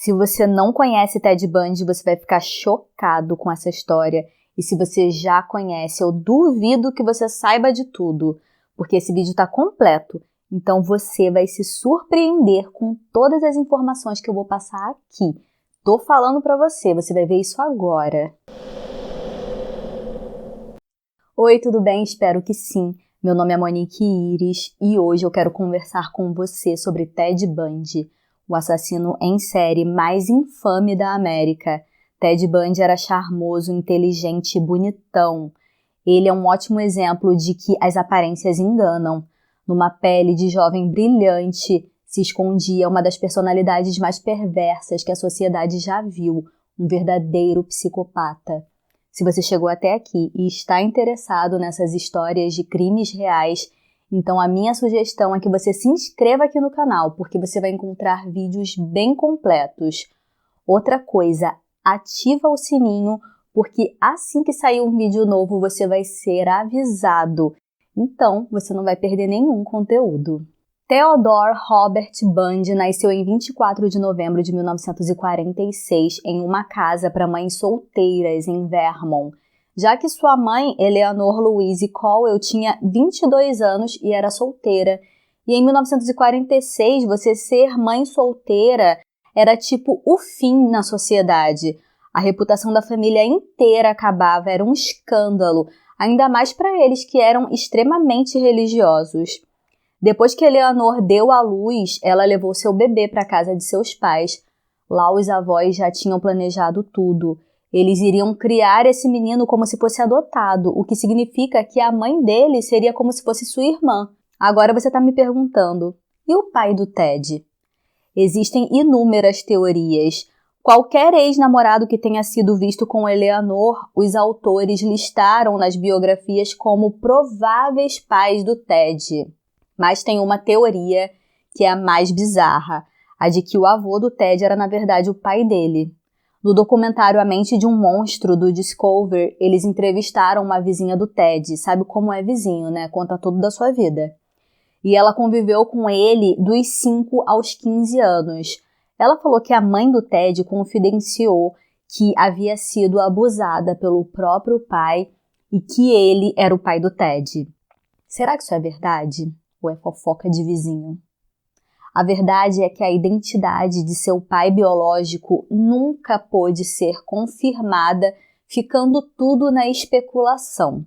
Se você não conhece Ted Bundy, você vai ficar chocado com essa história. E se você já conhece, eu duvido que você saiba de tudo, porque esse vídeo está completo. Então você vai se surpreender com todas as informações que eu vou passar aqui. Tô falando pra você, você vai ver isso agora. Oi, tudo bem? Espero que sim. Meu nome é Monique Iris e hoje eu quero conversar com você sobre Ted Bundy, o assassino em série mais infame da América. Ted Bundy era charmoso, inteligente e bonitão. Ele é um ótimo exemplo de que as aparências enganam. Numa pele de jovem brilhante se escondia uma das personalidades mais perversas que a sociedade já viu, um verdadeiro psicopata. Se você chegou até aqui e está interessado nessas histórias de crimes reais, então a minha sugestão é que você se inscreva aqui no canal, porque você vai encontrar vídeos bem completos. Outra coisa, ativa o sininho, porque assim que sair um vídeo novo você vai ser avisado. Então, você não vai perder nenhum conteúdo. Theodore Robert Bundy nasceu em 24 de novembro de 1946 em uma casa para mães solteiras em Vermont, já que sua mãe, Eleanor Louise Cowell, tinha 22 anos e era solteira. E em 1946, você ser mãe solteira era tipo o fim na sociedade. A reputação da família inteira acabava, era um escândalo, ainda mais para eles que eram extremamente religiosos. Depois que Eleanor deu à luz, ela levou seu bebê para a casa de seus pais. Lá os avós já tinham planejado tudo. Eles iriam criar esse menino como se fosse adotado, o que significa que a mãe dele seria como se fosse sua irmã. Agora você está me perguntando, e o pai do Ted? Existem inúmeras teorias. Qualquer ex-namorado que tenha sido visto com Eleanor, os autores listaram nas biografias como prováveis pais do Ted. Mas tem uma teoria que é a mais bizarra, a de que o avô do Ted era na verdade o pai dele. No documentário A Mente de um Monstro, do Discovery, eles entrevistaram uma vizinha do Ted, sabe como é vizinho, né? Conta tudo da sua vida. E ela conviveu com ele dos 5 aos 15 anos. Ela falou que a mãe do Ted confidenciou que havia sido abusada pelo próprio pai e que ele era o pai do Ted. Será que isso é verdade? Ou é fofoca de vizinho? A verdade é que a identidade de seu pai biológico nunca pôde ser confirmada, ficando tudo na especulação.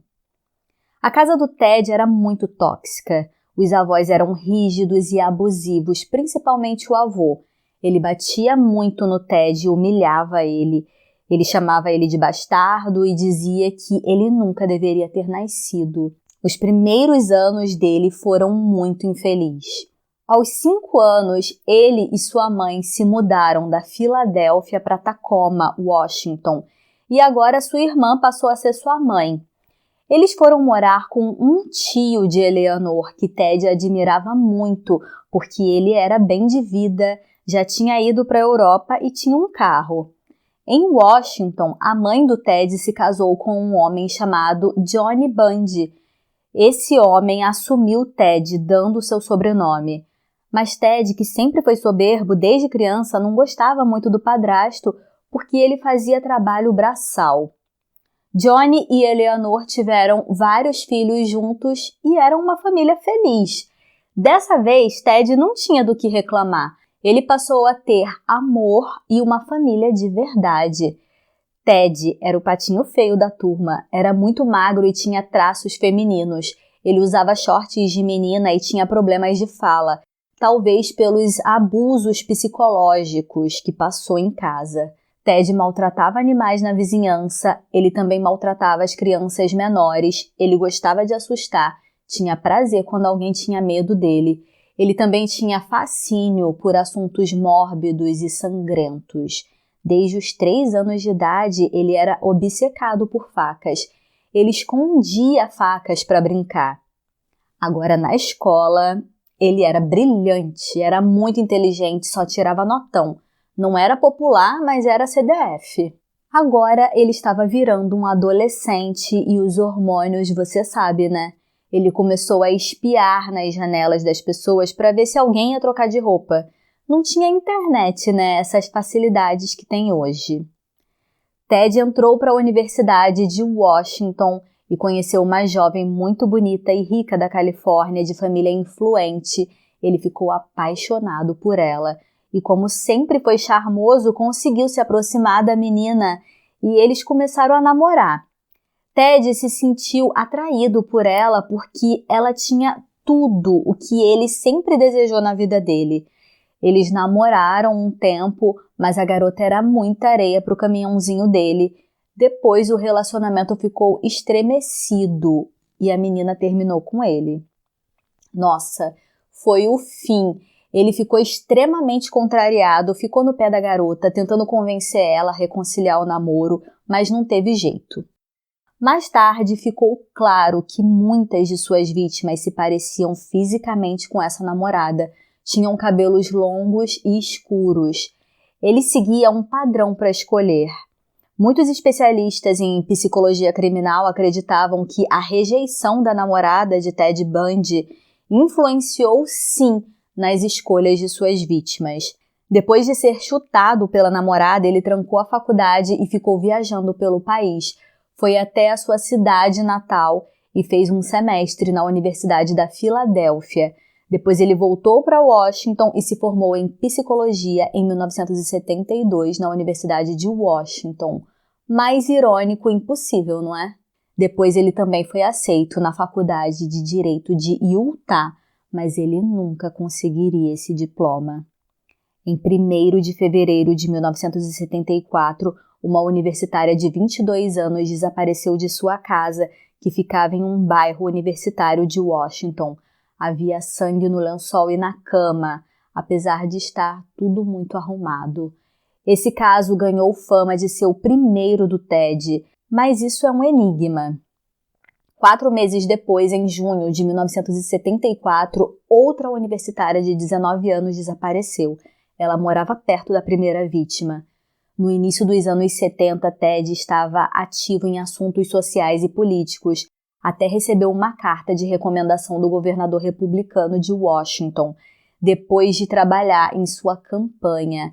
A casa do Ted era muito tóxica. Os avós eram rígidos e abusivos, principalmente o avô. Ele batia muito no Ted e humilhava ele. Ele chamava ele de bastardo e dizia que ele nunca deveria ter nascido. Os primeiros anos dele foram muito infelizes. Aos 5 anos, ele e sua mãe se mudaram da Filadélfia para Tacoma, Washington, e agora sua irmã passou a ser sua mãe. Eles foram morar com um tio de Eleanor, que Ted admirava muito, porque ele era bem de vida, já tinha ido para a Europa e tinha um carro. Em Washington, a mãe do Ted se casou com um homem chamado Johnny Bundy. Esse homem assumiu Ted, dando seu sobrenome. Mas Ted, que sempre foi soberbo desde criança, não gostava muito do padrasto porque ele fazia trabalho braçal. Johnny e Eleanor tiveram vários filhos juntos e eram uma família feliz. Dessa vez, Ted não tinha do que reclamar. Ele passou a ter amor e uma família de verdade. Ted era o patinho feio da turma, era muito magro e tinha traços femininos. Ele usava shorts de menina e tinha problemas de fala, talvez pelos abusos psicológicos que passou em casa. Ted maltratava animais na vizinhança, ele também maltratava as crianças menores, ele gostava de assustar, tinha prazer quando alguém tinha medo dele. Ele também tinha fascínio por assuntos mórbidos e sangrentos. Desde os 3 anos de idade, ele era obcecado por facas. Ele escondia facas para brincar. Agora, na escola, ele era brilhante, era muito inteligente, só tirava notão. Não era popular, mas era CDF. Agora, ele estava virando um adolescente e os hormônios, você sabe, né? Ele começou a espiar nas janelas das pessoas para ver se alguém ia trocar de roupa. não tinha internet, né? Essas facilidades que tem hoje. Ted entrou para a Universidade de Washington e conheceu uma jovem muito bonita e rica da Califórnia, de família influente. Ele ficou apaixonado por ela e, como sempre foi charmoso, conseguiu se aproximar da menina e eles começaram a namorar. Ted se sentiu atraído por ela porque ela tinha tudo o que ele sempre desejou na vida dele. Eles namoraram um tempo, mas a garota era muita areia para o caminhãozinho dele. Depois o relacionamento ficou estremecido e a menina terminou com ele. Nossa, foi o fim. Ele ficou extremamente contrariado, ficou no pé da garota, tentando convencer ela a reconciliar o namoro, mas não teve jeito. Mais tarde ficou claro que muitas de suas vítimas se pareciam fisicamente com essa namorada. Tinham cabelos longos e escuros. Ele seguia um padrão para escolher. Muitos especialistas em psicologia criminal acreditavam que a rejeição da namorada de Ted Bundy influenciou sim nas escolhas de suas vítimas. Depois de ser chutado pela namorada, ele trancou a faculdade e ficou viajando pelo país. Foi até a sua cidade natal e fez um semestre na Universidade da Filadélfia. Depois ele voltou para Washington e se formou em psicologia em 1972 na Universidade de Washington. Mais irônico impossível, não é? Depois ele também foi aceito na Faculdade de Direito de Utah, mas ele nunca conseguiria esse diploma. Em 1º de fevereiro de 1974, uma universitária de 22 anos desapareceu de sua casa, que ficava em um bairro universitário de Washington. Havia sangue no lençol e na cama, apesar de estar tudo muito arrumado. Esse caso ganhou fama de ser o primeiro do Ted, mas isso é um enigma. 4 meses depois, em junho de 1974, outra universitária de 19 anos desapareceu. Ela morava perto da primeira vítima. No início dos anos 70, Ted estava ativo em assuntos sociais e políticos, até recebeu uma carta de recomendação do governador republicano de Washington, depois de trabalhar em sua campanha.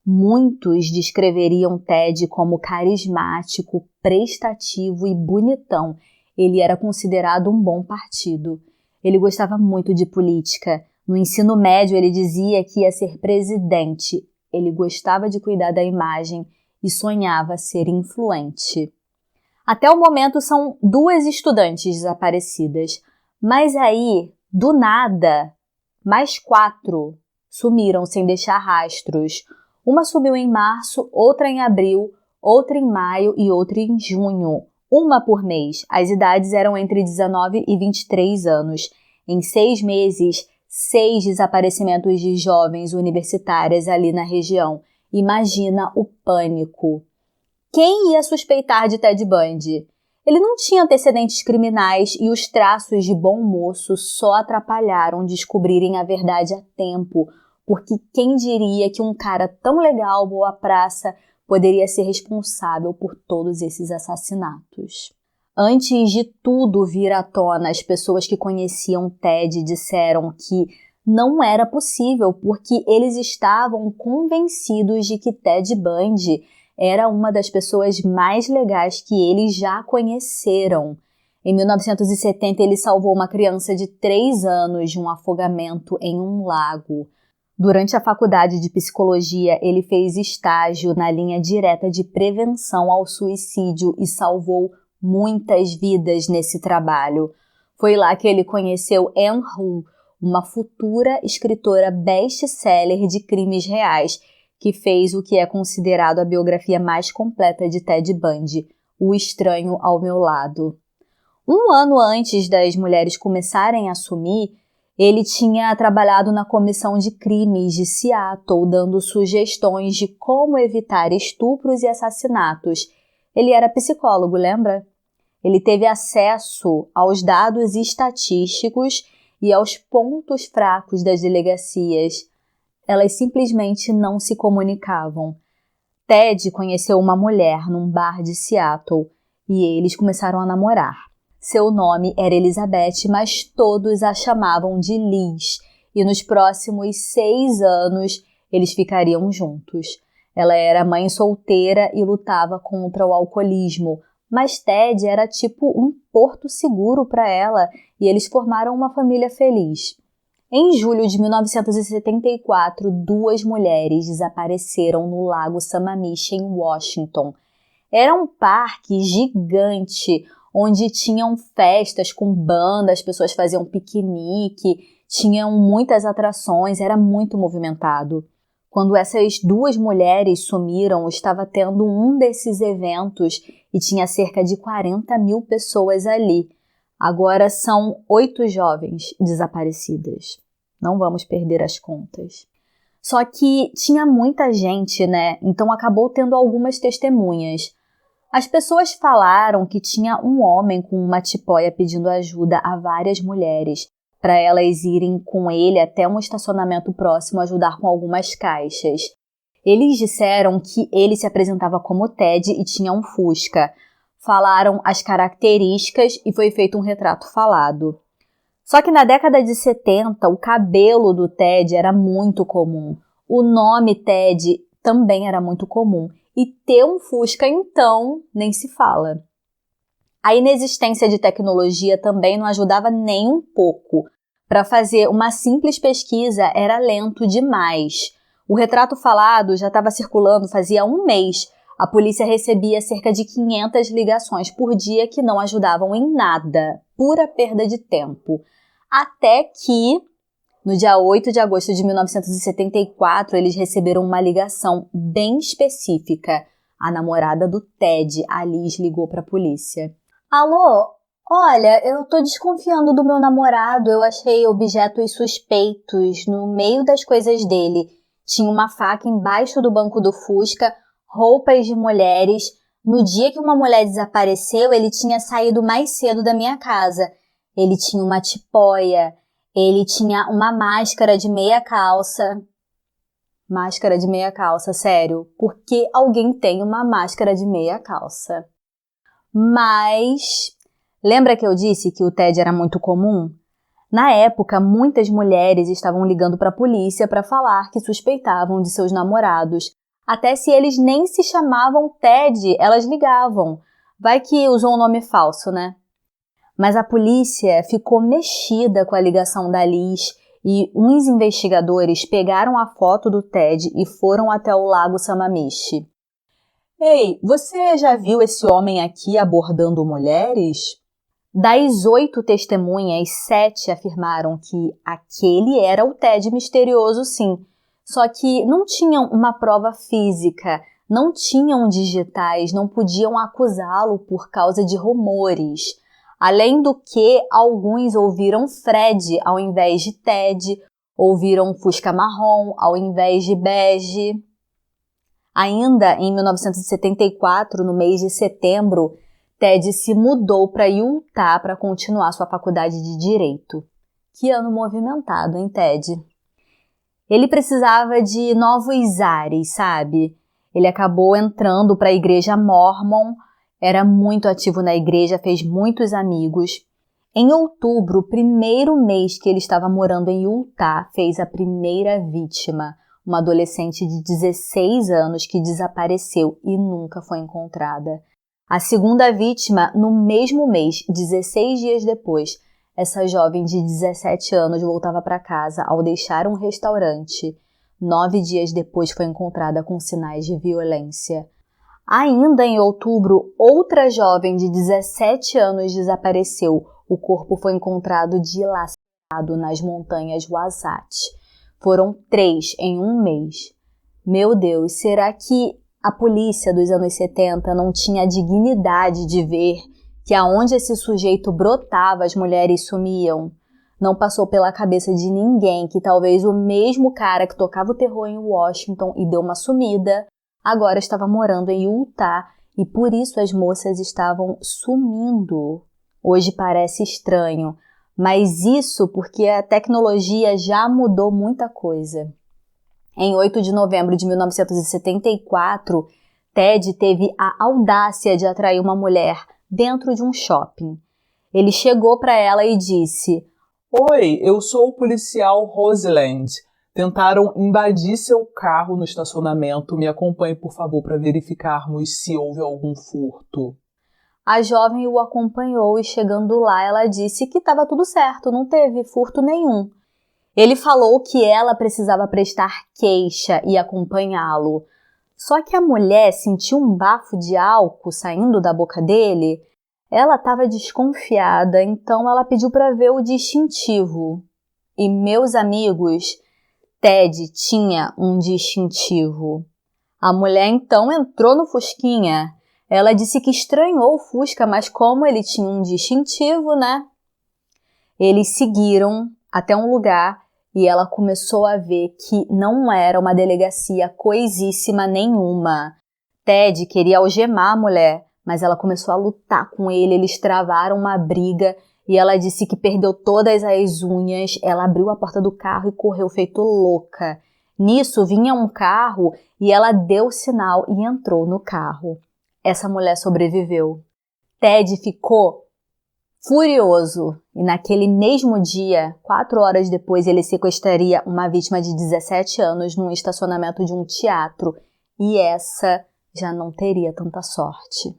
Muitos descreveriam Ted como carismático, prestativo e bonitão. Ele era considerado um bom partido. Ele gostava muito de política. No ensino médio, ele dizia que ia ser presidente. Ele gostava de cuidar da imagem e sonhava ser influente. Até o momento são 2 estudantes desaparecidas, mas aí, do nada, mais 4 sumiram sem deixar rastros. Uma sumiu em março, outra em abril, outra em maio e outra em junho. Uma por mês. As idades eram entre 19 e 23 anos. Em 6 meses, 6 desaparecimentos de jovens universitárias ali na região. Imagina o pânico. Quem ia suspeitar de Ted Bundy? Ele não tinha antecedentes criminais e os traços de bom moço só atrapalharam descobrirem a verdade a tempo, porque quem diria que um cara tão legal, boa praça, poderia ser responsável por todos esses assassinatos. Antes de tudo vir à tona, as pessoas que conheciam Ted disseram que não era possível, porque eles estavam convencidos de que Ted Bundy era uma das pessoas mais legais que eles já conheceram. Em 1970, ele salvou uma criança de 3 anos de um afogamento em um lago. Durante a faculdade de psicologia, ele fez estágio na linha direta de prevenção ao suicídio e salvou muitas vidas nesse trabalho. Foi lá que ele conheceu Anne Hu, uma futura escritora best-seller de crimes reais, que fez o que é considerado a biografia mais completa de Ted Bundy, O Estranho ao Meu Lado. 1 ano antes das mulheres começarem a sumir, ele tinha trabalhado na Comissão de Crimes de Seattle, dando sugestões de como evitar estupros e assassinatos. Ele era psicólogo, lembra? Ele teve acesso aos dados estatísticos e aos pontos fracos das delegacias. Elas simplesmente não se comunicavam. Ted conheceu uma mulher num bar de Seattle e eles começaram a namorar. Seu nome era Elizabeth, mas todos a chamavam de Liz. E nos próximos 6 anos, eles ficariam juntos. Ela era mãe solteira e lutava contra o alcoolismo, mas Ted era tipo um porto seguro para ela e eles formaram uma família feliz. Em julho de 1974, 2 mulheres desapareceram no Lago Sammamish, em Washington. Era um parque gigante, onde tinham festas com banda, as pessoas faziam piquenique, tinham muitas atrações, era muito movimentado. Quando essas 2 mulheres sumiram, estava tendo um desses eventos e tinha cerca de 40 mil pessoas ali. Agora são 8 jovens desaparecidas. Não vamos perder as contas. Só que tinha muita gente, né? Então acabou tendo algumas testemunhas. As pessoas falaram que tinha um homem com uma tipóia pedindo ajuda a várias mulheres, para elas irem com ele até um estacionamento próximo ajudar com algumas caixas. Eles disseram que ele se apresentava como Ted e tinha um Fusca. Falaram as características e foi feito um retrato falado. Só que na década de 70, o cabelo do Ted era muito comum. O nome Ted também era muito comum. E ter um Fusca, então, nem se fala. A inexistência de tecnologia também não ajudava nem um pouco. Para fazer uma simples pesquisa era lento demais. O retrato falado já estava circulando fazia um mês. A polícia recebia cerca de 500 ligações por dia que não ajudavam em nada. Pura perda de tempo. Até que, no dia 8 de agosto de 1974, eles receberam uma ligação bem específica. A namorada do Ted, a Liz, ligou para a polícia. Alô? Olha, eu tô desconfiando do meu namorado. Eu achei objetos suspeitos no meio das coisas dele. Tinha uma faca embaixo do banco do Fusca, roupas de mulheres. No dia que uma mulher desapareceu, ele tinha saído mais cedo da minha casa. Ele tinha uma tipóia. Ele tinha uma máscara de meia calça. Máscara de meia calça, sério. Por que alguém tem uma máscara de meia calça? Mas lembra que eu disse que o Ted era muito comum? Na época, muitas mulheres estavam ligando para a polícia para falar que suspeitavam de seus namorados. Até se eles nem se chamavam Ted, elas ligavam. Vai que usou um nome falso, né? Mas a polícia ficou mexida com a ligação da Liz e uns investigadores pegaram a foto do Ted e foram até o Lago Sammamish. Ei, você já viu esse homem aqui abordando mulheres? Das 8 testemunhas, 7 afirmaram que aquele era o Ted misterioso, sim. Só que não tinham uma prova física, não tinham digitais, não podiam acusá-lo por causa de rumores. Além do que, alguns ouviram Fred ao invés de Ted, ouviram Fusca marrom ao invés de bege. Ainda em 1974, no mês de setembro, Ted se mudou para Utah para continuar sua faculdade de Direito. Que ano movimentado, hein, Ted? Ele precisava de novos ares, sabe? Ele acabou entrando para a igreja Mormon, era muito ativo na igreja, fez muitos amigos. Em outubro, o primeiro mês que ele estava morando em Utah, fez a primeira vítima, uma adolescente de 16 anos que desapareceu e nunca foi encontrada. A segunda vítima, no mesmo mês, 16 dias depois, essa jovem de 17 anos voltava para casa ao deixar um restaurante. 9 dias depois foi encontrada com sinais de violência. Ainda em outubro, outra jovem de 17 anos desapareceu. O corpo foi encontrado dilacerado nas montanhas Wasatch. Foram 3 em um mês. Meu Deus, será que a polícia dos anos 70 não tinha a dignidade de ver que aonde esse sujeito brotava, as mulheres sumiam? Não passou pela cabeça de ninguém que talvez o mesmo cara que tocava o terror em Washington e deu uma sumida, agora estava morando em Utah e por isso as moças estavam sumindo. Hoje parece estranho, mas isso porque a tecnologia já mudou muita coisa. Em 8 de novembro de 1974, Ted teve a audácia de atrair uma mulher dentro de um shopping. Ele chegou para ela e disse: Oi, eu sou o policial Roseland. Tentaram invadir seu carro no estacionamento. Me acompanhe, por favor, para verificarmos se houve algum furto. A jovem o acompanhou e, chegando lá, ela disse que estava tudo certo, não teve furto nenhum. Ele falou que ela precisava prestar queixa e acompanhá-lo. Só que a mulher sentiu um bafo de álcool saindo da boca dele. Ela estava desconfiada, então ela pediu para ver o distintivo. E, meus amigos, Ted tinha um distintivo. A mulher então entrou no Fusquinha. Ela disse que estranhou o Fusca, mas como ele tinha um distintivo, né? Eles seguiram até um lugar e ela começou a ver que não era uma delegacia coisíssima nenhuma. Ted queria algemar a mulher, mas ela começou a lutar com ele, eles travaram uma briga e ela disse que perdeu todas as unhas. Ela abriu a porta do carro e correu feito louca. Nisso vinha um carro e ela deu sinal e entrou no carro. Essa mulher sobreviveu. Ted ficou furioso e naquele mesmo dia, 4 horas depois, ele sequestraria uma vítima de 17 anos num estacionamento de um teatro e essa já não teria tanta sorte.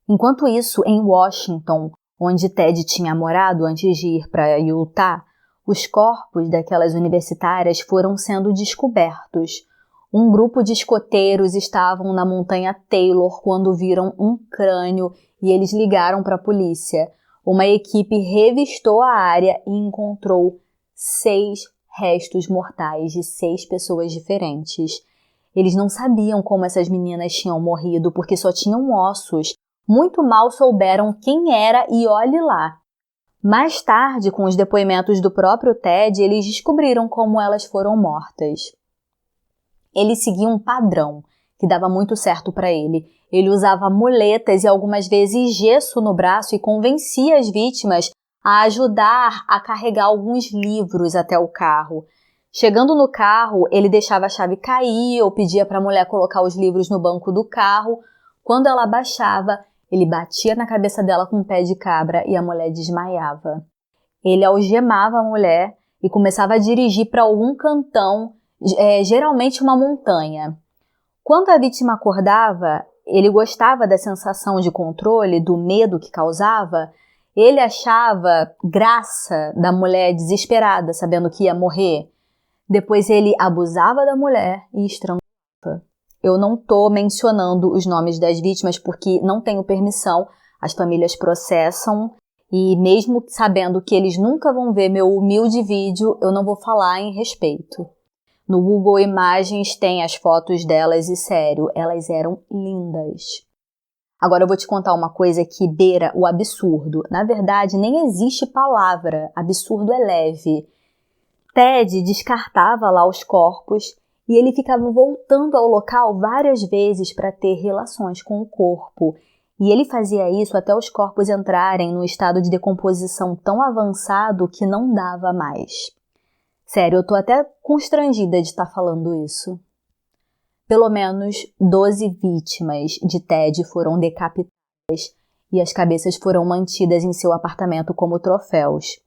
Enquanto isso, em Washington, onde Ted tinha morado antes de ir para Utah, os corpos daquelas universitárias foram sendo descobertos. Um grupo de escoteiros estavam na montanha Taylor quando viram um crânio e eles ligaram para a polícia. Uma equipe revistou a área e encontrou 6 restos mortais de 6 pessoas diferentes. Eles não sabiam como essas meninas tinham morrido porque só tinham ossos. Muito mal souberam quem era e olhe lá. Mais tarde, com os depoimentos do próprio Ted, eles descobriram como elas foram mortas. Ele seguia um padrão que dava muito certo para ele. Ele usava muletas e algumas vezes gesso no braço e convencia as vítimas a ajudar a carregar alguns livros até o carro. Chegando no carro, ele deixava a chave cair ou pedia para a mulher colocar os livros no banco do carro. Quando ela abaixava, ele batia na cabeça dela com um pé de cabra e a mulher desmaiava. Ele algemava a mulher e começava a dirigir para algum cantão, geralmente uma montanha. Quando a vítima acordava, ele gostava da sensação de controle, do medo que causava. Ele achava graça da mulher desesperada, sabendo que ia morrer. Depois ele abusava da mulher e estrangulava. Eu não estou mencionando os nomes das vítimas porque não tenho permissão. As famílias processam e mesmo sabendo que eles nunca vão ver meu humilde vídeo, eu não vou falar em respeito. No Google Imagens tem as fotos delas e, sério, elas eram lindas. Agora eu vou te contar uma coisa que beira o absurdo. Na verdade, nem existe palavra. Absurdo é leve. Ted descartava lá os corpos e ele ficava voltando ao local várias vezes para ter relações com o corpo. E ele fazia isso até os corpos entrarem num estado de decomposição tão avançado que não dava mais. Sério, eu tô até constrangida de estar falando isso. Pelo menos 12 vítimas de Ted foram decapitadas e as cabeças foram mantidas em seu apartamento como troféus.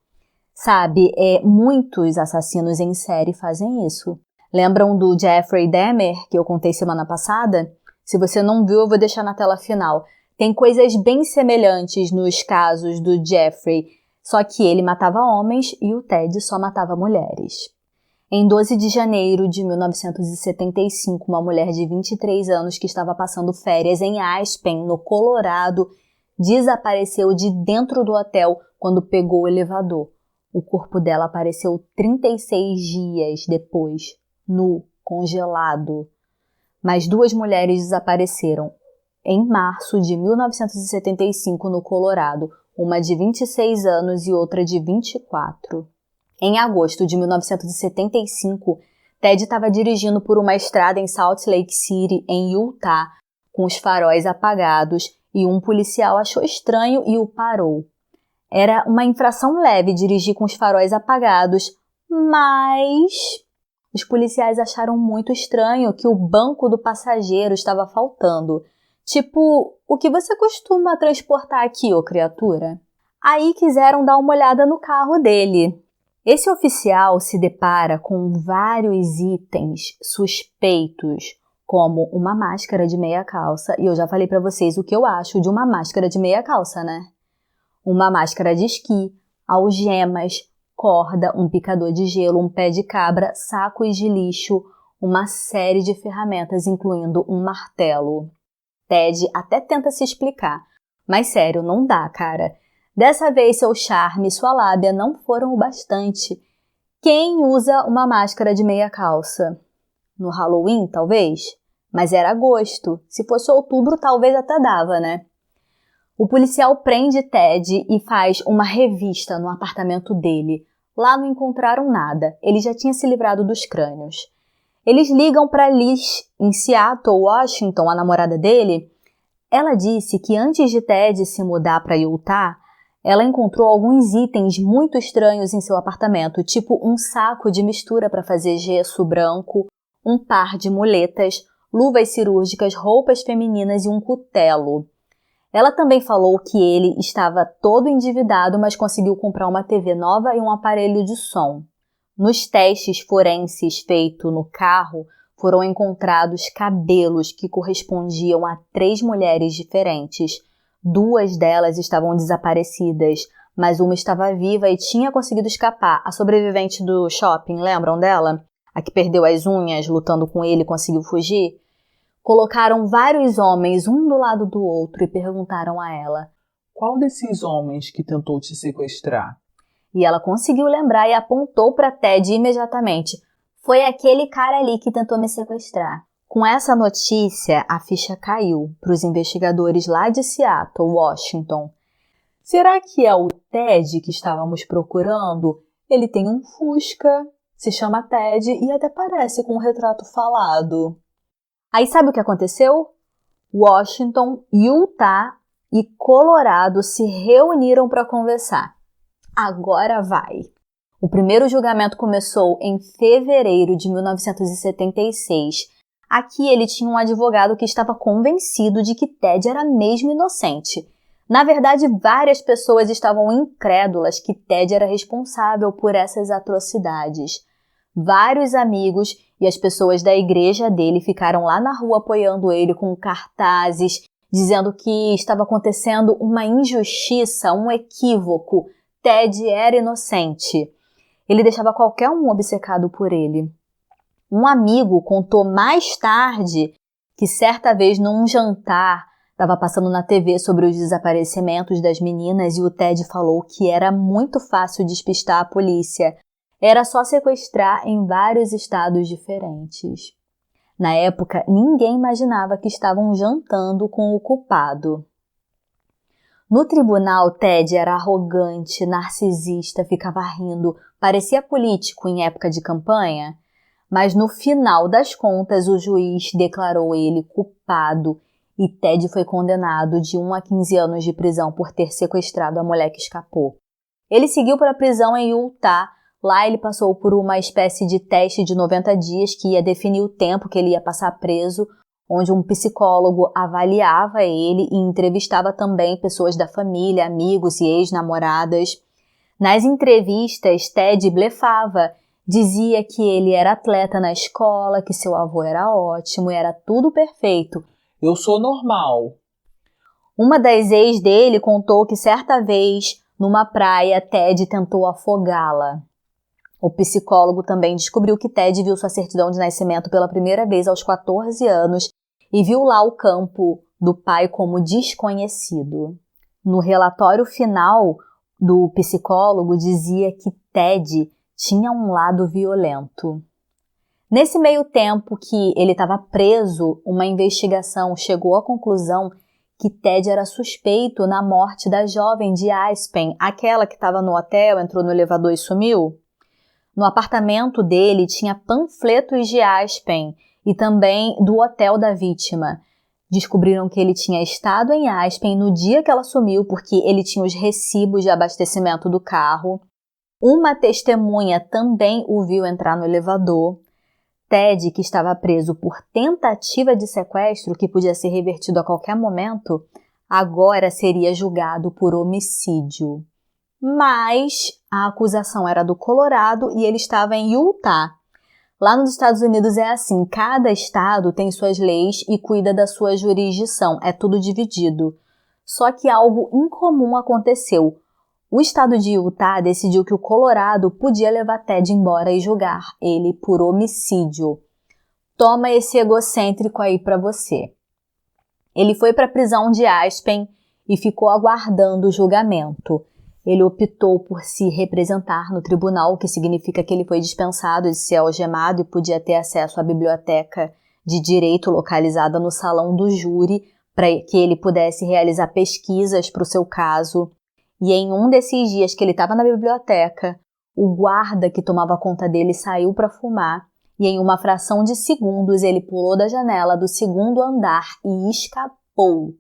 Sabe, muitos assassinos em série fazem isso. Lembram do Jeffrey Dahmer, que eu contei semana passada? Se você não viu, eu vou deixar na tela final. Tem coisas bem semelhantes nos casos do Jeffrey, só que ele matava homens e o Ted só matava mulheres. Em 12 de janeiro de 1975, uma mulher de 23 anos que estava passando férias em Aspen, no Colorado, desapareceu de dentro do hotel quando pegou o elevador. O corpo dela apareceu 36 dias depois, nu, congelado. Mais 2 mulheres desapareceram em março de 1975 no Colorado, uma de 26 anos e outra de 24. Em agosto de 1975, Ted estava dirigindo por uma estrada em Salt Lake City, em Utah, com os faróis apagados e um policial achou estranho e o parou. Era uma infração leve dirigir com os faróis apagados, mas os policiais acharam muito estranho que o banco do passageiro estava faltando. Tipo, o que você costuma transportar aqui, ô criatura? Aí quiseram dar uma olhada no carro dele. Esse oficial se depara com vários itens suspeitos, como uma máscara de meia calça, e eu já falei para vocês o que eu acho de uma máscara de meia calça, né? Uma máscara de esqui, algemas, corda, um picador de gelo, um pé de cabra, sacos de lixo, uma série de ferramentas, incluindo um martelo. Ted até tenta se explicar, mas sério, não dá, cara. Dessa vez seu charme e sua lábia não foram o bastante. Quem usa uma máscara de meia calça? No Halloween, talvez? Mas era agosto. Se fosse outubro, talvez até dava, né? O policial prende Ted e faz uma revista no apartamento dele. Lá não encontraram nada. Ele já tinha se livrado dos crânios. Eles ligam para Liz, em Seattle, Washington, a namorada dele. Ela disse que antes de Ted se mudar para Utah, ela encontrou alguns itens muito estranhos em seu apartamento, tipo um saco de mistura para fazer gesso branco, um par de muletas, luvas cirúrgicas, roupas femininas e um cutelo. Ela também falou que ele estava todo endividado, mas conseguiu comprar uma TV nova e um aparelho de som. Nos testes forenses feitos no carro, foram encontrados cabelos que correspondiam a 3 mulheres diferentes. 2 delas estavam desaparecidas, mas uma estava viva e tinha conseguido escapar. A sobrevivente do shopping, lembram dela? A que perdeu as unhas lutando com ele e conseguiu fugir? Colocaram vários homens um do lado do outro e perguntaram a ela: qual desses homens que tentou te sequestrar? E ela conseguiu lembrar e apontou para Ted imediatamente. Foi aquele cara ali que tentou me sequestrar. Com essa notícia, a ficha caiu para os investigadores lá de Seattle, Washington. Será que é o Ted que estávamos procurando? Ele tem um Fusca, se chama Ted e até parece com um retrato falado. Aí sabe o que aconteceu? Washington, Utah e Colorado se reuniram para conversar. Agora vai! O primeiro julgamento começou em fevereiro de 1976. Aqui ele tinha um advogado que estava convencido de que Ted era mesmo inocente. Na verdade, várias pessoas estavam incrédulas que Ted era responsável por essas atrocidades. Vários amigos e as pessoas da igreja dele ficaram lá na rua apoiando ele com cartazes, dizendo que estava acontecendo uma injustiça, um equívoco. Ted era inocente. Ele deixava qualquer um obcecado por ele. Um amigo contou mais tarde que certa vez num jantar estava passando na TV sobre os desaparecimentos das meninas e o Ted falou que era muito fácil despistar a polícia. Era só sequestrar em vários estados diferentes. Na época, ninguém imaginava que estavam jantando com o culpado. No tribunal, Ted era arrogante, narcisista, ficava rindo, parecia político em época de campanha. Mas no final das contas, o juiz declarou ele culpado e Ted foi condenado de 1 a 15 anos de prisão por ter sequestrado a mulher que escapou. Ele seguiu para a prisão em Utah. Lá ele passou por uma espécie de teste de 90 dias que ia definir o tempo que ele ia passar preso, onde um psicólogo avaliava ele e entrevistava também pessoas da família, amigos e ex-namoradas. Nas entrevistas, Ted blefava, dizia que ele era atleta na escola, que seu avô era ótimo e era tudo perfeito. Eu sou normal. Uma das ex dele contou que certa vez, numa praia, Ted tentou afogá-la. O psicólogo também descobriu que Ted viu sua certidão de nascimento pela primeira vez aos 14 anos e viu lá o campo do pai como desconhecido. No relatório final do psicólogo dizia que Ted tinha um lado violento. Nesse meio tempo que ele estava preso, uma investigação chegou à conclusão que Ted era suspeito na morte da jovem de Aspen, aquela que estava no hotel, entrou no elevador e sumiu. No apartamento dele tinha panfletos de Aspen e também do hotel da vítima. Descobriram que ele tinha estado em Aspen no dia que ela sumiu porque ele tinha os recibos de abastecimento do carro. Uma testemunha também o viu entrar no elevador. Ted, que estava preso por tentativa de sequestro, que podia ser revertido a qualquer momento, agora seria julgado por homicídio. mas a acusação era do Colorado e ele estava em Utah. Lá nos Estados Unidos é assim, cada estado tem suas leis e cuida da sua jurisdição, é tudo dividido. Só que algo incomum aconteceu. O estado de Utah decidiu que o Colorado podia levar Ted embora e julgar ele por homicídio. Toma esse egocêntrico aí pra você. Ele foi para a prisão de Aspen e ficou aguardando o julgamento. Ele optou por se representar no tribunal, o que significa que ele foi dispensado de ser algemado e podia ter acesso à biblioteca de direito localizada no salão do júri para que ele pudesse realizar pesquisas para o seu caso. E em um desses dias que ele estava na biblioteca, o guarda que tomava conta dele saiu para fumar e em uma fração de segundos ele pulou da janela do segundo andar e escapou.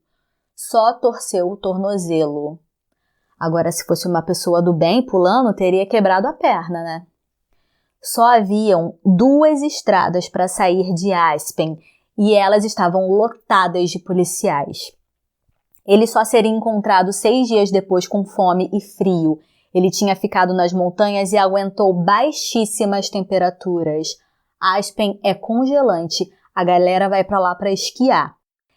Só torceu o tornozelo. Agora, se fosse uma pessoa do bem pulando, teria quebrado a perna, né? Só haviam 2 estradas para sair de Aspen e elas estavam lotadas de policiais. Ele só seria encontrado 6 dias depois com fome e frio. Ele tinha ficado nas montanhas e aguentou baixíssimas temperaturas. Aspen é congelante, a galera vai para lá para esquiar.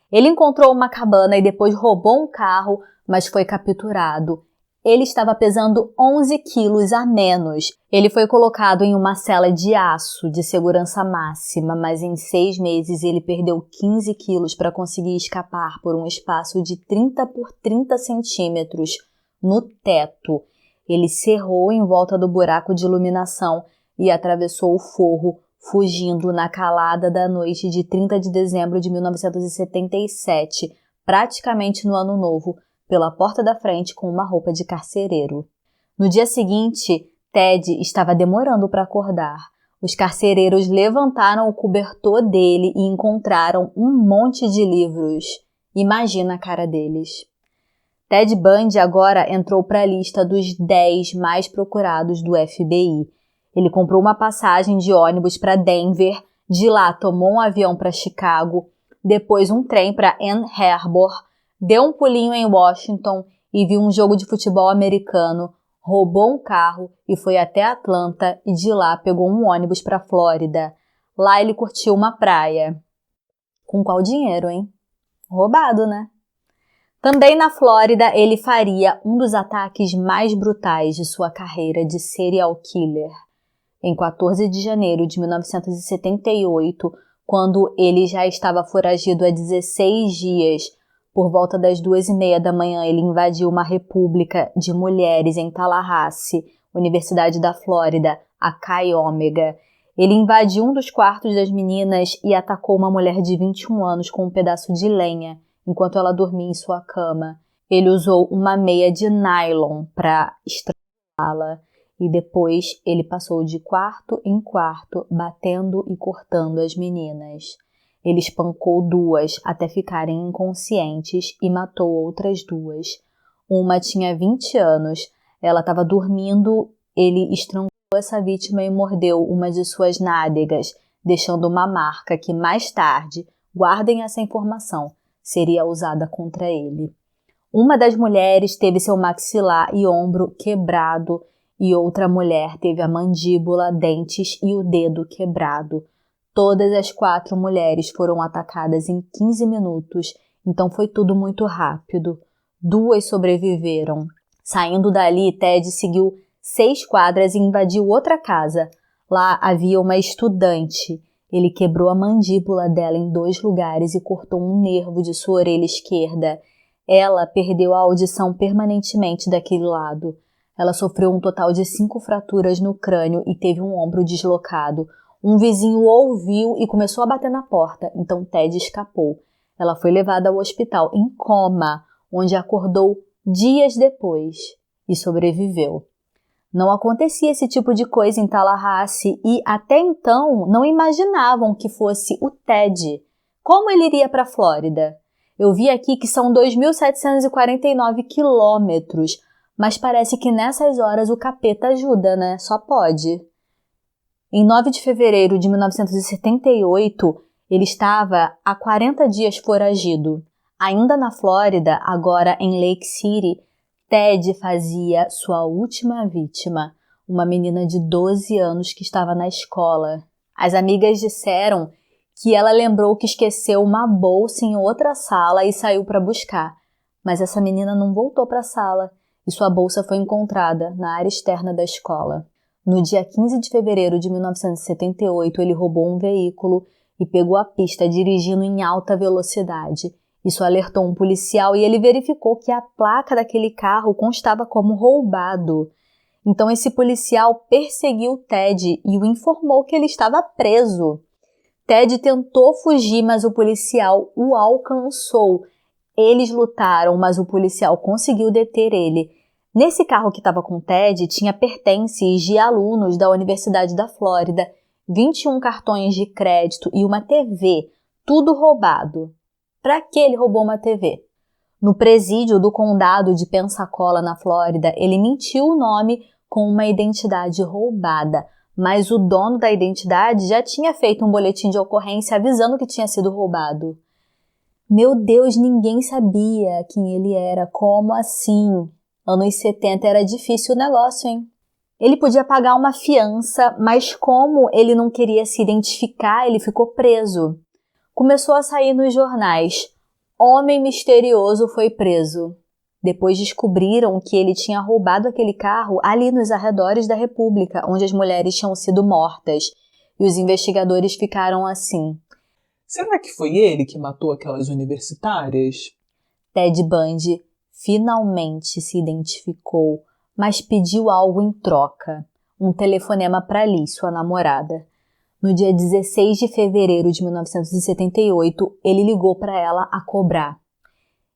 Ele encontrou uma cabana e depois roubou um carro, mas foi capturado. Ele estava pesando 11 quilos a menos. Ele foi colocado em uma cela de aço de segurança máxima, mas em 6 meses ele perdeu 15 quilos para conseguir escapar por um espaço de 30 por 30 centímetros no teto. Ele cerrou em volta do buraco de iluminação e atravessou o forro, fugindo na calada da noite de 30 de dezembro de 1977, praticamente no Ano Novo, pela porta da frente com uma roupa de carcereiro. No dia seguinte, Ted estava demorando para acordar. Os carcereiros levantaram o cobertor dele e encontraram um monte de livros. Imagina a cara deles. Ted Bundy agora entrou para a lista dos 10 mais procurados do FBI. Ele comprou uma passagem de ônibus para Denver, de lá tomou um avião para Chicago, depois um trem para Ann Arbor, deu um pulinho em Washington e viu um jogo de futebol americano, roubou um carro e foi até Atlanta e de lá pegou um ônibus para Flórida. Lá ele curtiu uma praia. Com qual dinheiro, hein? Roubado, né? Também na Flórida ele faria um dos ataques mais brutais de sua carreira de serial killer. Em 14 de janeiro de 1978, quando ele já estava foragido há 16 dias, por volta das 2:30 da manhã, ele invadiu uma república de mulheres em Tallahassee, Universidade da Flórida, a Chi Omega. Ele invadiu um dos quartos das meninas e atacou uma mulher de 21 anos com um pedaço de lenha, enquanto ela dormia em sua cama. Ele usou uma meia de nylon para estrangulá-la e depois ele passou de quarto em quarto, batendo e cortando as meninas. Ele espancou 2 até ficarem inconscientes e matou outras 2. Uma tinha 20 anos, ela estava dormindo, ele estrangulou essa vítima e mordeu uma de suas nádegas, deixando uma marca que mais tarde, guardem essa informação, seria usada contra ele. Uma das mulheres teve seu maxilar e ombro quebrado e outra mulher teve a mandíbula, dentes e o dedo quebrado. Todas as 4 mulheres foram atacadas em 15 minutos, então foi tudo muito rápido. 2 sobreviveram. Saindo dali, Ted seguiu 6 quadras e invadiu outra casa. Lá havia uma estudante. Ele quebrou a mandíbula dela em 2 lugares e cortou um nervo de sua orelha esquerda. Ela perdeu a audição permanentemente daquele lado. Ela sofreu um total de 5 fraturas no crânio e teve um ombro deslocado. Um vizinho ouviu e começou a bater na porta, então Ted escapou. Ela foi levada ao hospital em coma, onde acordou dias depois e sobreviveu. Não acontecia esse tipo de coisa em Tallahassee e até então não imaginavam que fosse o Ted. Como ele iria para a Flórida? Eu vi aqui que são 2.749 quilômetros, mas parece que nessas horas o capeta ajuda, né? Só pode. Em 9 de fevereiro de 1978, ele estava há 40 dias foragido. Ainda na Flórida, agora em Lake City, Ted fazia sua última vítima, uma menina de 12 anos que estava na escola. As amigas disseram que ela lembrou que esqueceu uma bolsa em outra sala e saiu para buscar. Mas essa menina não voltou para a sala e sua bolsa foi encontrada na área externa da escola. No dia 15 de fevereiro de 1978, ele roubou um veículo e pegou a pista dirigindo em alta velocidade. Isso alertou um policial e ele verificou que a placa daquele carro constava como roubado. Então esse policial perseguiu Ted e o informou que ele estava preso. Ted tentou fugir, mas o policial o alcançou. Eles lutaram, mas o policial conseguiu deter ele. Nesse carro que estava com Ted tinha pertences de alunos da Universidade da Flórida, 21 cartões de crédito e uma TV, tudo roubado. Para que ele roubou uma TV? No presídio do condado de Pensacola, na Flórida, ele mentiu o nome com uma identidade roubada, mas o dono da identidade já tinha feito um boletim de ocorrência avisando que tinha sido roubado. Meu Deus, ninguém sabia quem ele era. Como assim? Anos 70 era difícil o negócio, hein? Ele podia pagar uma fiança, mas como ele não queria se identificar, ele ficou preso. Começou a sair nos jornais. Homem misterioso foi preso. Depois descobriram que ele tinha roubado aquele carro ali nos arredores da República, onde as mulheres tinham sido mortas. E os investigadores ficaram assim. Será que foi ele que matou aquelas universitárias? Ted Bundy finalmente se identificou, mas pediu algo em troca. Um telefonema para Liz, sua namorada. No dia 16 de fevereiro de 1978, ele ligou para ela a cobrar.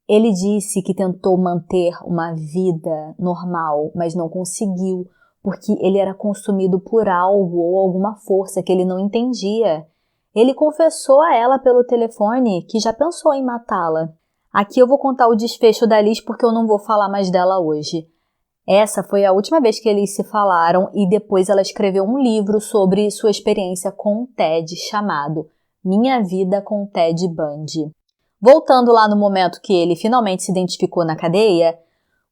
Ele disse que tentou manter uma vida normal, mas não conseguiu, porque ele era consumido por algo ou alguma força que ele não entendia. Ele confessou a ela pelo telefone que já pensou em matá-la. Aqui eu vou contar o desfecho da Liz porque eu não vou falar mais dela hoje. Essa foi a última vez que eles se falaram e depois ela escreveu um livro sobre sua experiência com o Ted chamado Minha Vida com Ted Bundy. Voltando lá no momento que ele finalmente se identificou na cadeia,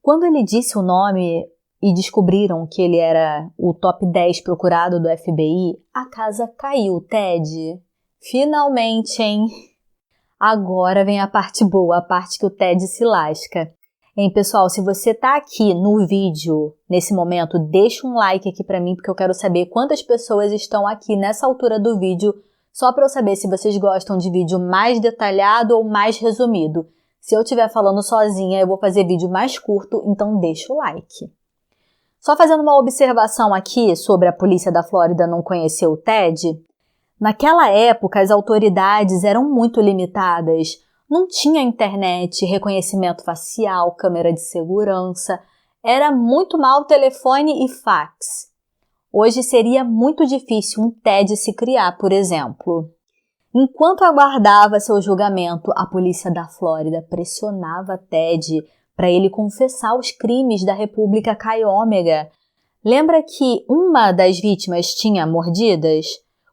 quando ele disse o nome e descobriram que ele era o top 10 procurado do FBI, a casa caiu, Ted. Finalmente, hein? Agora vem a parte boa, a parte que o Ted se lasca. Hein, pessoal, se você tá aqui no vídeo, nesse momento, deixa um like aqui pra mim, porque eu quero saber quantas pessoas estão aqui nessa altura do vídeo, só pra eu saber se vocês gostam de vídeo mais detalhado ou mais resumido. Se eu estiver falando sozinha, eu vou fazer vídeo mais curto, então deixa o like. Só fazendo uma observação aqui sobre a polícia da Flórida não conhecer o Ted, naquela época as autoridades eram muito limitadas. Não tinha internet, reconhecimento facial, câmera de segurança. Era muito mal telefone e fax. Hoje seria muito difícil um Ted se criar, por exemplo. Enquanto aguardava seu julgamento, a polícia da Flórida pressionava Ted para ele confessar os crimes da República Chi Omega. Lembra que uma das vítimas tinha mordidas?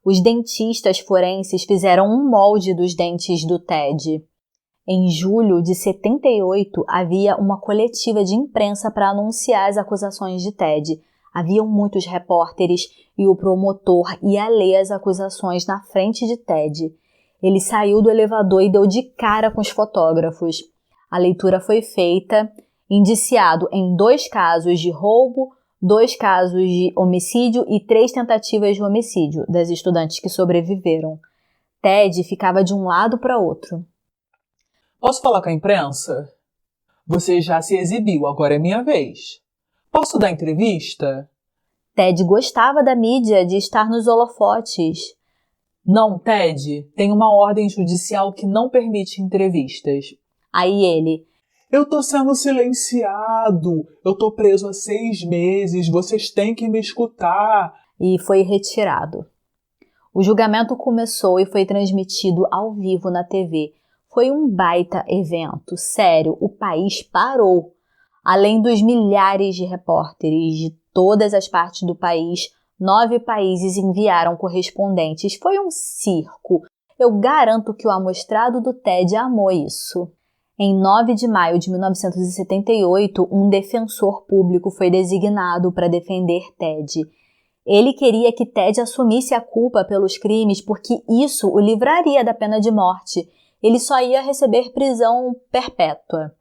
Os dentistas forenses fizeram um molde dos dentes do Ted. Em julho de 78, havia uma coletiva de imprensa para anunciar as acusações de Ted. Haviam muitos repórteres e o promotor ia ler as acusações na frente de Ted. Ele saiu do elevador e deu de cara com os fotógrafos. A leitura foi feita, indiciado em 2 casos de roubo, 2 casos de homicídio e 3 tentativas de homicídio das estudantes que sobreviveram. Ted ficava de um lado para outro. Posso falar com a imprensa? Você já se exibiu, agora é minha vez. Posso dar entrevista? Ted gostava da mídia, de estar nos holofotes. Não, Ted, tem uma ordem judicial que não permite entrevistas. Aí ele... Eu tô sendo silenciado, eu tô preso há 6 meses, vocês têm que me escutar. E foi retirado. O julgamento começou e foi transmitido ao vivo na TV. Foi um baita evento, sério, o país parou. Além dos milhares de repórteres de todas as partes do país, 9 países enviaram correspondentes. Foi um circo. Eu garanto que o amostrado do Ted amou isso. Em 9 de maio de 1978, um defensor público foi designado para defender Ted. Ele queria que Ted assumisse a culpa pelos crimes porque isso o livraria da pena de morte. Ele só ia receber prisão perpétua.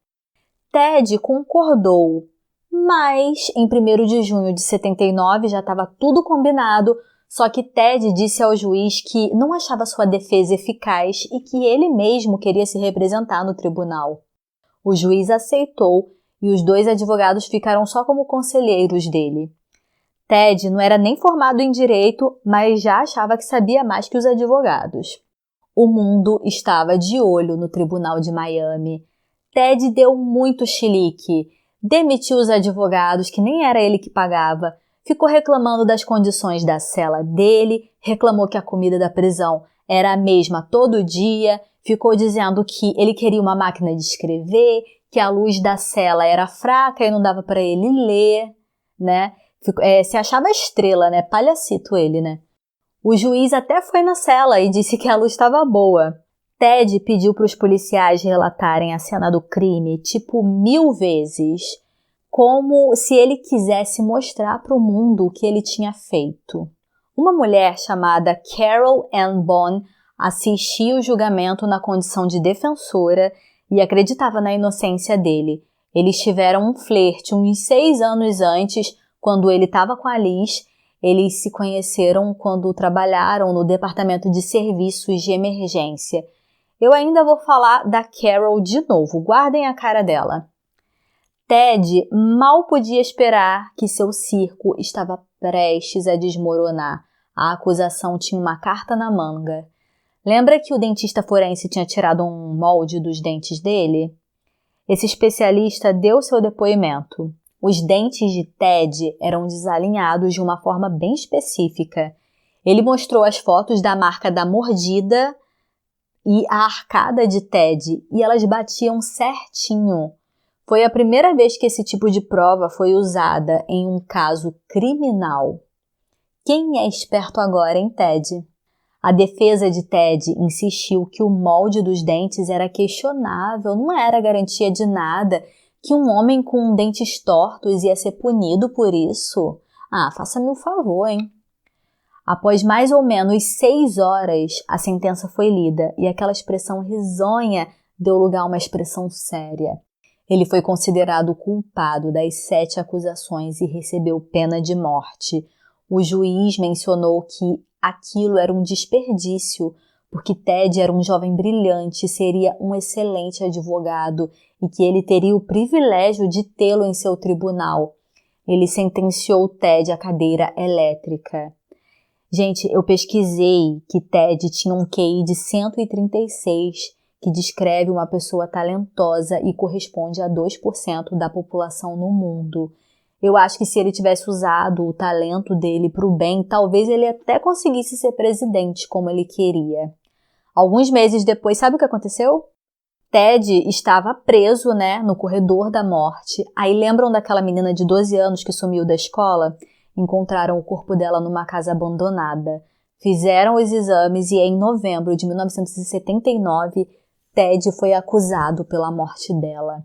Ted concordou, mas em 1º de junho de 79 já estava tudo combinado, só que Ted disse ao juiz que não achava sua defesa eficaz e que ele mesmo queria se representar no tribunal. O juiz aceitou e os 2 advogados ficaram só como conselheiros dele. Ted não era nem formado em direito, mas já achava que sabia mais que os advogados. O mundo estava de olho no tribunal de Miami. Ted deu muito chilique, demitiu os advogados, que nem era ele que pagava, ficou reclamando das condições da cela dele, reclamou que a comida da prisão era a mesma todo dia, ficou dizendo que ele queria uma máquina de escrever, que a luz da cela era fraca e não dava para ele ler, né? Se achava estrela, né? Palhacito ele, né? O juiz até foi na cela e disse que a luz estava boa. Ted pediu para os policiais relatarem a cena do crime, tipo 1000 vezes, como se ele quisesse mostrar para o mundo o que ele tinha feito. Uma mulher chamada Carol Ann Bond assistia o julgamento na condição de defensora e acreditava na inocência dele. Eles tiveram um flerte uns 6 anos antes, quando ele estava com a Liz. Eles se conheceram quando trabalharam no departamento de serviços de emergência. Eu ainda vou falar da Carol de novo, guardem a cara dela. Ted mal podia esperar que seu circo estava prestes a desmoronar. A acusação tinha uma carta na manga. Lembra que o dentista forense tinha tirado um molde dos dentes dele? Esse especialista deu seu depoimento. Os dentes de Ted eram desalinhados de uma forma bem específica. Ele mostrou as fotos da marca da mordida e a arcada de Ted, e elas batiam certinho. Foi a primeira vez que esse tipo de prova foi usada em um caso criminal. Quem é esperto agora, hein, Ted? A defesa de Ted insistiu que o molde dos dentes era questionável, não era garantia de nada, que um homem com dentes tortos ia ser punido por isso. Faça-me um favor, hein? Após mais ou menos 6 horas, a sentença foi lida e aquela expressão risonha deu lugar a uma expressão séria. Ele foi considerado culpado das 7 acusações e recebeu pena de morte. O juiz mencionou que aquilo era um desperdício, porque Ted era um jovem brilhante, seria um excelente advogado e que ele teria o privilégio de tê-lo em seu tribunal. Ele sentenciou Ted à cadeira elétrica. Gente, eu pesquisei que Ted tinha um QI de 136, que descreve uma pessoa talentosa e corresponde a 2% da população no mundo. Eu acho que se ele tivesse usado o talento dele para o bem, talvez ele até conseguisse ser presidente como ele queria. Alguns meses depois, sabe o que aconteceu? Ted estava preso, no corredor da morte. Aí lembram daquela menina de 12 anos que sumiu da escola? Encontraram o corpo dela numa casa abandonada. Fizeram os exames e em novembro de 1979, Ted foi acusado pela morte dela.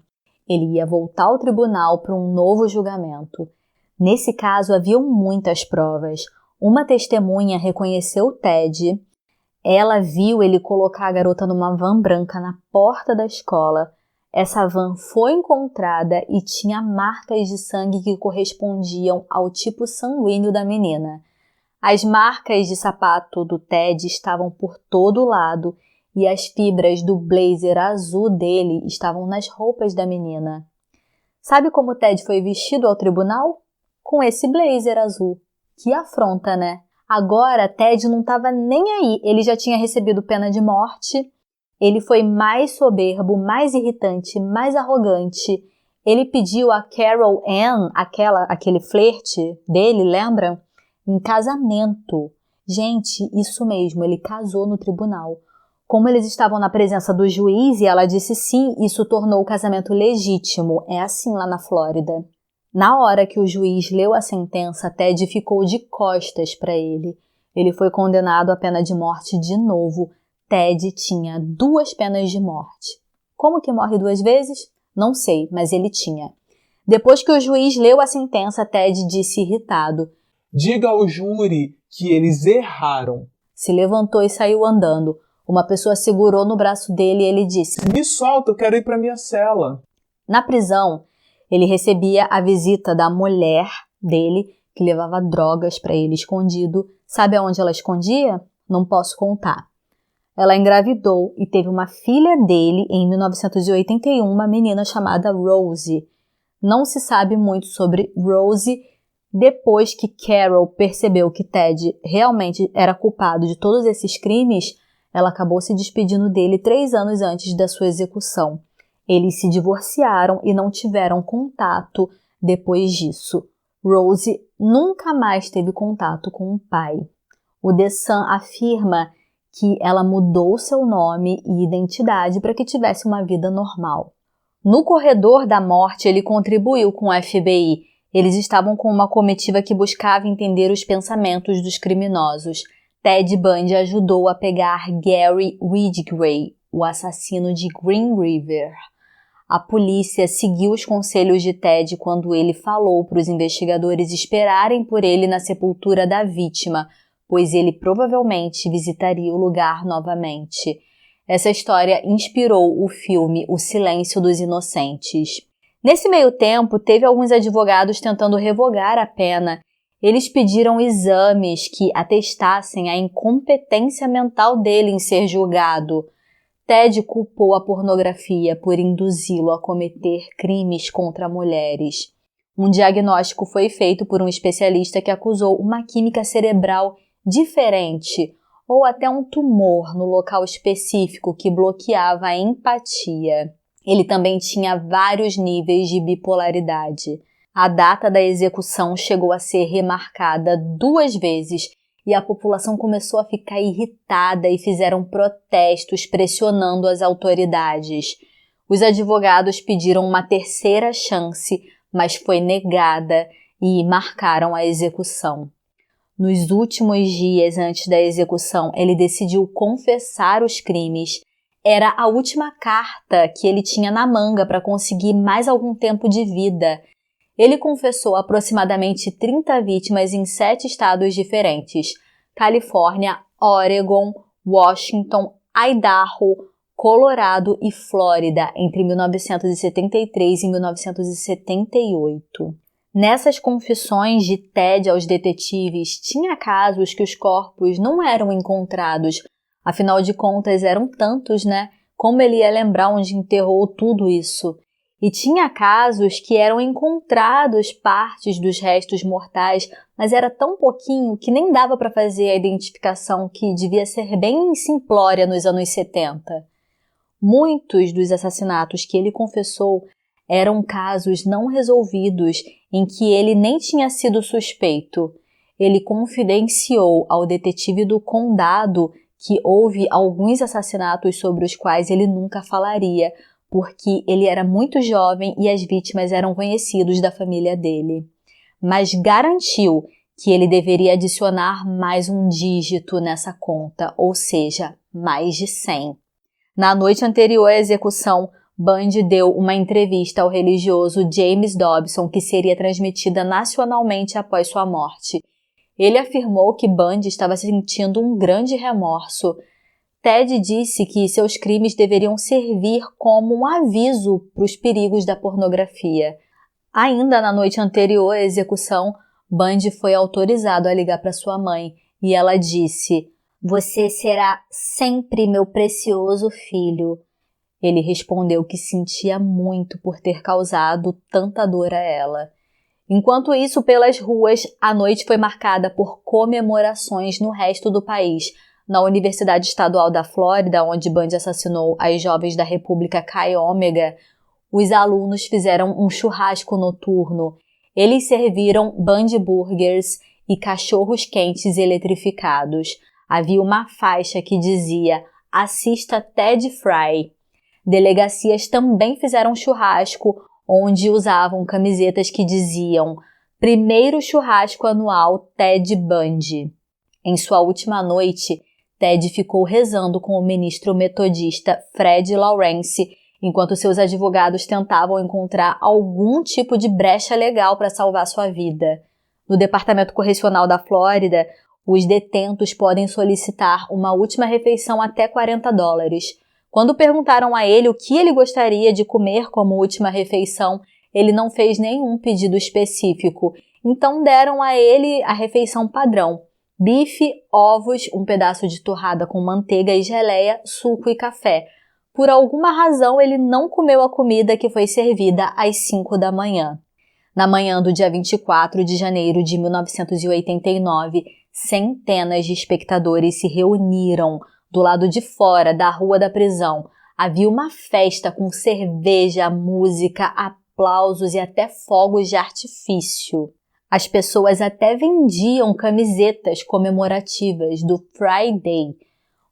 Ele ia voltar ao tribunal para um novo julgamento. Nesse caso, haviam muitas provas. Uma testemunha reconheceu Ted. Ela viu ele colocar a garota numa van branca na porta da escola. Essa van foi encontrada e tinha marcas de sangue que correspondiam ao tipo sanguíneo da menina. As marcas de sapato do Ted estavam por todo lado e as fibras do blazer azul dele estavam nas roupas da menina. Sabe como Ted foi vestido ao tribunal? Com esse blazer azul. Que afronta, né? Agora, Ted não estava nem aí. Ele já tinha recebido pena de morte. Ele foi mais soberbo, mais irritante, mais arrogante. Ele pediu a Carol Ann, aquele flerte dele, lembra? Em casamento. Gente, isso mesmo, ele casou no tribunal. Como eles estavam na presença do juiz e ela disse sim, isso tornou o casamento legítimo. É assim lá na Flórida. Na hora que o juiz leu a sentença, Ted ficou de costas para ele. Ele foi condenado à pena de morte de novo. Ted tinha 2 penas de morte. Como que morre 2 vezes? Não sei, mas ele tinha. Depois que o juiz leu a sentença, Ted disse irritado: Diga ao júri que eles erraram. Se levantou e saiu andando. Uma pessoa segurou no braço dele e ele disse: Me solta, eu quero ir para minha cela. Na prisão, ele recebia a visita da mulher dele, que levava drogas para ele escondido. Sabe aonde ela escondia? Não posso contar. Ela engravidou e teve uma filha dele em 1981, uma menina chamada Rosie. Não se sabe muito sobre Rosie. Depois que Carol percebeu que Ted realmente era culpado de todos esses crimes, ela acabou se despedindo dele 3 anos antes da sua execução. Eles se divorciaram e não tiveram contato depois disso. Rosie nunca mais teve contato com o pai. O The Sun afirma que ela mudou seu nome e identidade para que tivesse uma vida normal. No corredor da morte, ele contribuiu com o FBI. Eles estavam com uma comitiva que buscava entender os pensamentos dos criminosos. Ted Bundy ajudou a pegar Gary Ridgway, o assassino de Green River. A polícia seguiu os conselhos de Ted quando ele falou para os investigadores esperarem por ele na sepultura da vítima, pois ele provavelmente visitaria o lugar novamente. Essa história inspirou o filme O Silêncio dos Inocentes. Nesse meio tempo, teve alguns advogados tentando revogar a pena. Eles pediram exames que atestassem a incompetência mental dele em ser julgado. Ted culpou a pornografia por induzi-lo a cometer crimes contra mulheres. Um diagnóstico foi feito por um especialista que acusou uma química cerebral diferente ou até um tumor no local específico que bloqueava a empatia. Ele também tinha vários níveis de bipolaridade. A data da execução chegou a ser remarcada 2 vezes e a população começou a ficar irritada e fizeram protestos pressionando as autoridades. Os advogados pediram uma 3ª chance, mas foi negada e marcaram a execução. Nos últimos dias antes da execução, ele decidiu confessar os crimes. Era a última carta que ele tinha na manga para conseguir mais algum tempo de vida. Ele confessou aproximadamente 30 vítimas em 7 estados diferentes: Califórnia, Oregon, Washington, Idaho, Colorado e Flórida, entre 1973 e 1978. Nessas confissões de Ted aos detetives, tinha casos que os corpos não eram encontrados. Afinal de contas, eram tantos, né? Como ele ia lembrar onde enterrou tudo isso? E tinha casos que eram encontrados partes dos restos mortais, mas era tão pouquinho que nem dava para fazer a identificação, que devia ser bem simplória nos anos 70. Muitos dos assassinatos que ele confessou eram casos não resolvidos em que ele nem tinha sido suspeito. Ele confidenciou ao detetive do condado que houve alguns assassinatos sobre os quais ele nunca falaria, porque ele era muito jovem e as vítimas eram conhecidos da família dele. Mas garantiu que ele deveria adicionar mais um dígito nessa conta, ou seja, mais de 100. Na noite anterior à execução, Bundy deu uma entrevista ao religioso James Dobson, que seria transmitida nacionalmente após sua morte. Ele afirmou que Bundy estava sentindo um grande remorso. Ted disse que seus crimes deveriam servir como um aviso para os perigos da pornografia. Ainda na noite anterior à execução, Bundy foi autorizado a ligar para sua mãe e ela disse: "Você será sempre meu precioso filho." Ele respondeu que sentia muito por ter causado tanta dor a ela. Enquanto isso, pelas ruas, a noite foi marcada por comemorações no resto do país. Na Universidade Estadual da Flórida, onde Bundy assassinou as jovens da República Chi Omega, os alunos fizeram um churrasco noturno. Eles serviram Bundy Burgers e cachorros quentes eletrificados. Havia uma faixa que dizia: "Assista Ted Fry." Delegacias também fizeram churrasco, onde usavam camisetas que diziam: "Primeiro churrasco anual Ted Bundy." Em sua última noite, Ted ficou rezando com o ministro metodista Fred Lawrence enquanto seus advogados tentavam encontrar algum tipo de brecha legal para salvar sua vida. No Departamento Correcional da Flórida, os detentos podem solicitar uma última refeição até $40. Quando perguntaram a ele o que ele gostaria de comer como última refeição, ele não fez nenhum pedido específico, então deram a ele a refeição padrão: bife, ovos, um pedaço de torrada com manteiga e geleia, suco e café. Por alguma razão, ele não comeu a comida que foi servida às 5 da manhã. Na manhã do dia 24 de janeiro de 1989, centenas de espectadores se reuniram do lado de fora da rua da prisão. Havia uma festa com cerveja, música, aplausos e até fogos de artifício. As pessoas até vendiam camisetas comemorativas do Friday.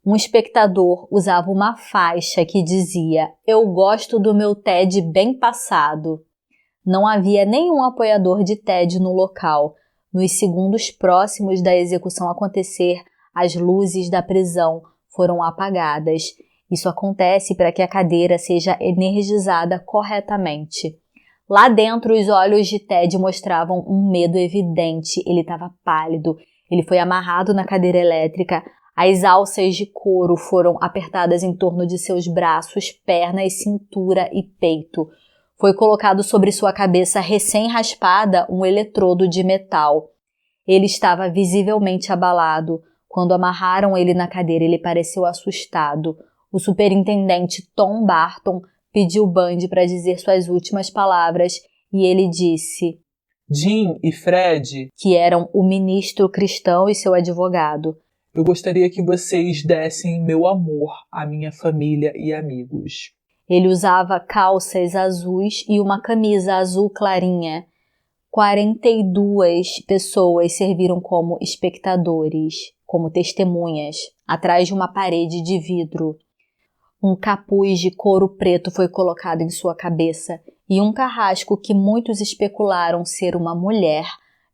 Um espectador usava uma faixa que dizia: "Eu gosto do meu Ted bem passado". Não havia nenhum apoiador de Ted no local. Nos segundos próximos da execução acontecer, as luzes da prisão foram apagadas. Isso acontece para que a cadeira seja energizada corretamente. Lá dentro, os olhos de Ted mostravam um medo evidente. Ele estava pálido. Ele foi amarrado na cadeira elétrica. As alças de couro foram apertadas em torno de seus braços, pernas, cintura e peito. Foi colocado sobre sua cabeça recém-raspada um eletrodo de metal. Ele estava visivelmente abalado. Quando amarraram ele na cadeira, ele pareceu assustado. O superintendente Tom Barton pediu Bundy para dizer suas últimas palavras e ele disse: Jim e Fred, que eram o ministro cristão e seu advogado, eu gostaria que vocês dessem meu amor à minha família e amigos. Ele usava calças azuis e uma camisa azul clarinha. 42 pessoas serviram como espectadores, como testemunhas, atrás de uma parede de vidro. Um capuz de couro preto foi colocado em sua cabeça e um carrasco que muitos especularam ser uma mulher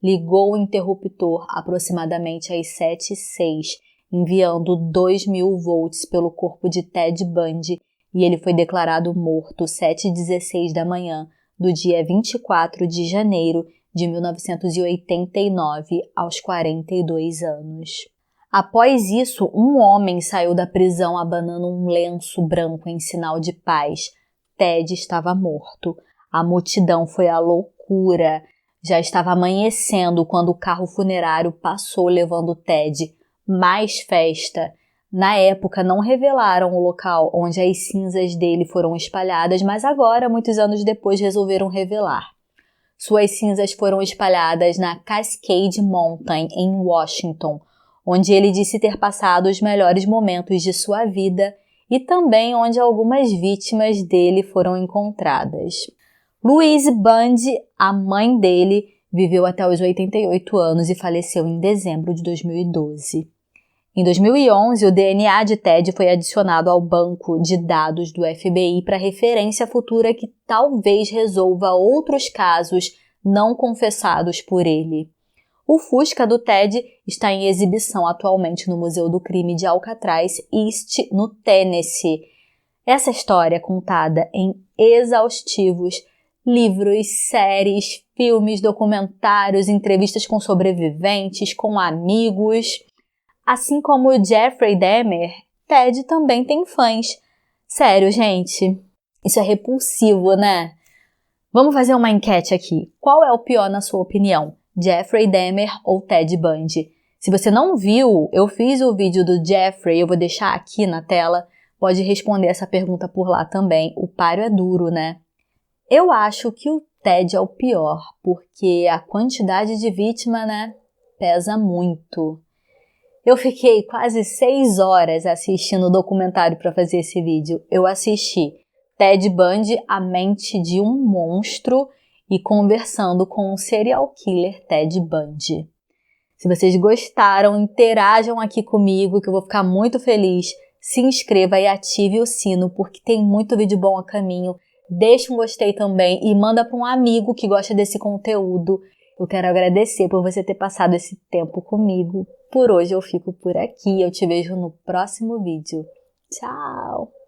ligou o interruptor aproximadamente às 7h06, enviando 2.000 volts pelo corpo de Ted Bundy, e ele foi declarado morto 7h16 da manhã do dia 24 de janeiro de 1989, aos 42 anos. Após isso, um homem saiu da prisão abanando um lenço branco em sinal de paz. Ted estava morto. A multidão foi à loucura. Já estava amanhecendo quando o carro funerário passou levando Ted. Mais festa. Na época, não revelaram o local onde as cinzas dele foram espalhadas, mas agora, muitos anos depois, resolveram revelar. Suas cinzas foram espalhadas na Cascade Mountain, em Washington, onde ele disse ter passado os melhores momentos de sua vida e também onde algumas vítimas dele foram encontradas. Louise Bundy, a mãe dele, viveu até os 88 anos e faleceu em dezembro de 2012. Em 2011, o DNA de Ted foi adicionado ao banco de dados do FBI para referência futura que talvez resolva outros casos não confessados por ele. O Fusca do Ted está em exibição atualmente no Museu do Crime de Alcatraz East, no Tennessee. Essa história é contada em exaustivos livros, séries, filmes, documentários, entrevistas com sobreviventes, com amigos. Assim como o Jeffrey Dahmer, Ted também tem fãs. Sério, gente, isso é repulsivo, né? Vamos fazer uma enquete aqui. Qual é o pior na sua opinião? Jeffrey Dahmer ou Ted Bundy? Se você não viu, eu fiz o vídeo do Jeffrey, eu vou deixar aqui na tela. Pode responder essa pergunta por lá também. O páreo é duro, né? Eu acho que o Ted é o pior, porque a quantidade de vítima, né, pesa muito. Eu fiquei quase 6 horas assistindo o documentário para fazer esse vídeo. Eu assisti Ted Bundy, a mente de um monstro, e conversando com o serial killer Ted Bundy. Se vocês gostaram, interajam aqui comigo que eu vou ficar muito feliz. Se inscreva e ative o sino porque tem muito vídeo bom a caminho. Deixa um gostei também e manda para um amigo que gosta desse conteúdo. Eu quero agradecer por você ter passado esse tempo comigo. Por hoje eu fico por aqui. Eu te vejo no próximo vídeo. Tchau!